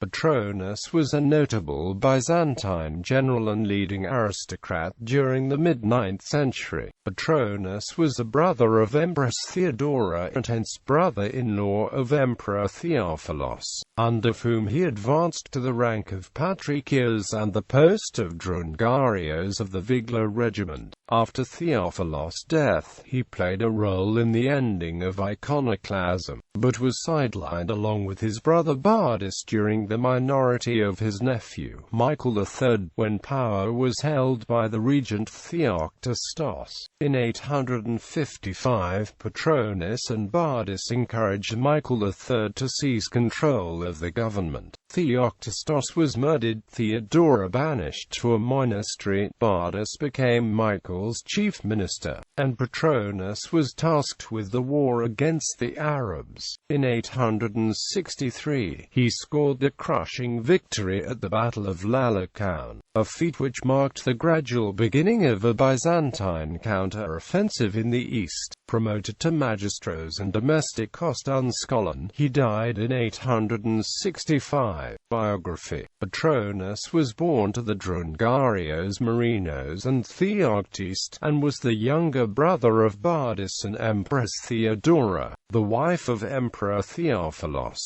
Petronas was a notable Byzantine general and leading aristocrat during the mid-9th century. Petronas was the brother of Empress Theodora and hence brother-in-law of Emperor Theophilos, under whom he advanced to the rank of patrikios and the post of droungarios of the Vigla regiment. After Theophilos' death, he played a role in the ending of Iconoclasm, but was sidelined along with his brother Bardas during the minority of his nephew, Michael III, when power was held by the regent Theoktistos. In 855, Petronas and Bardas encouraged Michael III to seize control of the government. Theoktistos was murdered, Theodora banished to a monastery, Bardas became Michael's chief minister, and Petronas was tasked with the war against the Arabs. In 863, he scored a crushing victory at the Battle of Lalakoun, a feat which marked the gradual beginning of a Byzantine counter-offensive in the east. Promoted to magistros and domestikos unscholen, he died in 865. Biography. Petronas was born to the droungarios Marinos and Theoktistos, and was the younger brother of Bardas and Empress Theodora, the wife of Emperor Theophilos.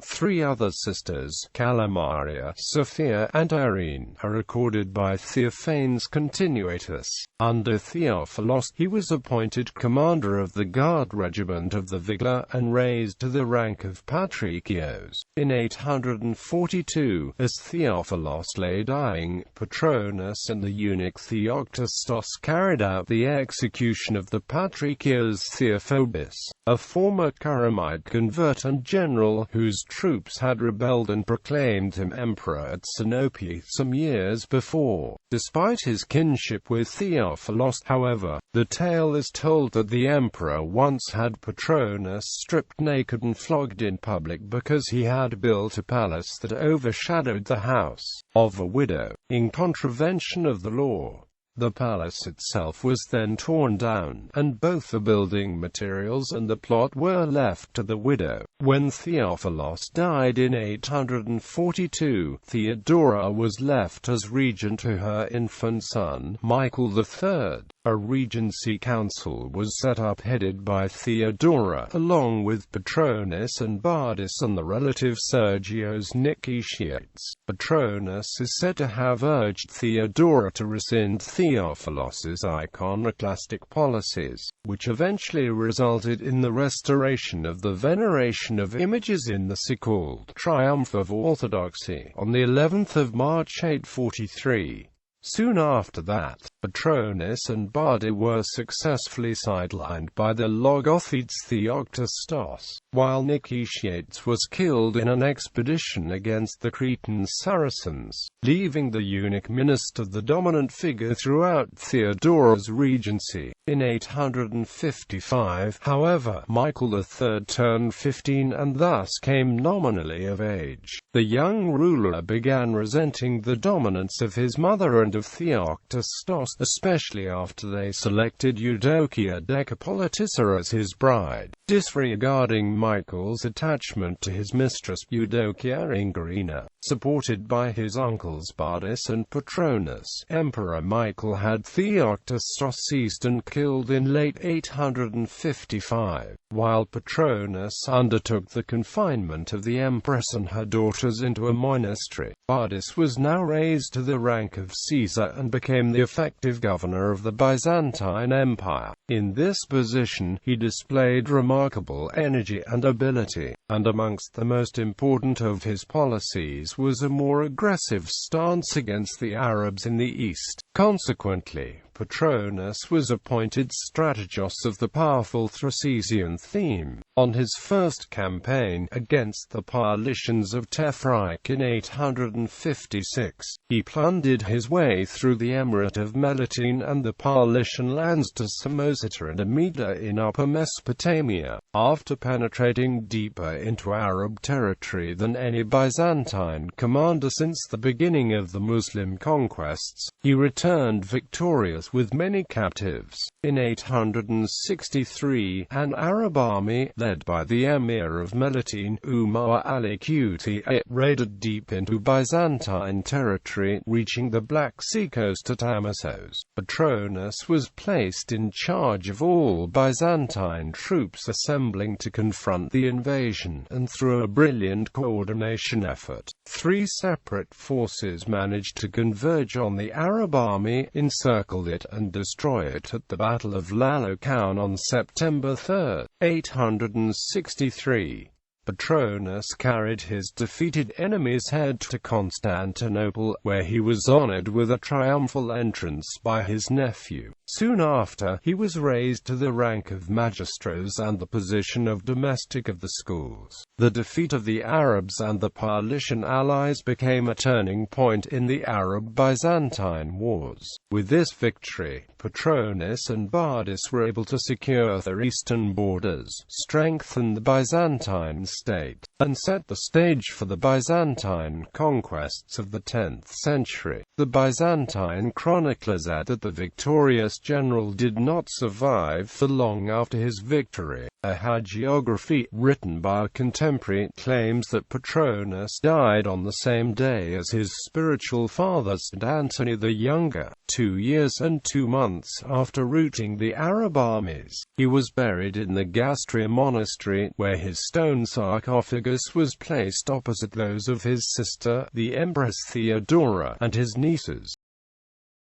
Three other sisters, Calamaria, Sophia, and Irene, are recorded by Theophanes Continuatus. Under Theophilos, he was appointed commander of the guard regiment of the Vigla, and raised to the rank of patrikios. In 842, as Theophilos lay dying, Petronas and the eunuch Theoktistos carried out the execution of the patrikios Theophobis, a former Karamite convert and general whose troops had rebelled and proclaimed him emperor at Sinope some years before. Despite his kinship with Theophilos, however, the tale is told that the emperor once had Petronas stripped naked and flogged in public because he had built a palace that overshadowed the house of a widow, in contravention of the law. The palace itself was then torn down, and both the building materials and the plot were left to the widow. When Theophilos died in 842, Theodora was left as regent to her infant son, Michael III. A regency council was set up headed by Theodora, along with Petronas and Bardas and the relative Sergios Nikishiates. Petronas is said to have urged Theodora to rescind Theophilos's iconoclastic policies, which eventually resulted in the restoration of the veneration of images in the so-called Triumph of Orthodoxy on the 11th of March 843. Soon after that, Petronas and Bardas were successfully sidelined by the Logothetes Theoktistos, while Nikishiates was killed in an expedition against the Cretan Saracens, leaving the eunuch minister the dominant figure throughout Theodora's regency. In 855, however, Michael III turned 15 and thus came nominally of age. The young ruler began resenting the dominance of his mother and of Theoktistos, especially after they selected Eudokia Decapolitissa as his bride, disregarding Michael's attachment to his mistress Eudokia Ingarina. Supported by his uncles Bardas and Petronas, Emperor Michael had Theoktistos seized and killed in late 855, while Petronas undertook the confinement of the empress and her daughters into a monastery. Bardas was now raised to the rank of Caesar and became the effective governor of the Byzantine Empire. In this position, he displayed remarkable energy and ability, and amongst the most important of his policies was a more aggressive stance against the Arabs in the east. Consequently, Petronas was appointed strategos of the powerful Thracian theme. On his first campaign against the Paulicians of Tefrike in 856, he plundered his way through the emirate of Melitene and the Paulician lands to Samosata and Amida in Upper Mesopotamia. After penetrating deeper into Arab territory than any Byzantine commander since the beginning of the Muslim conquests, he returned returned victorious with many captives. In 863, an Arab army, led by the emir of Melitene, Umar al-Quti, raided deep into Byzantine territory, reaching the Black Sea coast at Amissos. Petronas was placed in charge of all Byzantine troops assembling to confront the invasion, and through a brilliant coordination effort, 3 separate forces managed to converge on the Arab army, encircle it, and destroy it at the Battle of Lalokan on September 3, 863. Petronas carried his defeated enemy's head to Constantinople, where he was honored with a triumphal entrance by his nephew. Soon after, he was raised to the rank of magistros and the position of domestic of the schools. The defeat of the Arabs and the Paulician allies became a turning point in the Arab-Byzantine wars. With this victory, Petronas and Bardas were able to secure their eastern borders, strengthen the Byzantine state, and set the stage for the Byzantine conquests of the 10th century. The Byzantine chroniclers add that the victorious general did not survive for long after his victory. A hagiography, written by a contemporary, claims that Petronas died on the same day as his spiritual father St. Anthony the Younger, 2 years and 2 months after routing the Arab armies. He was buried in the Gastria monastery, where his stone sarcophagus was placed opposite those of his sister, the Empress Theodora, and his nieces.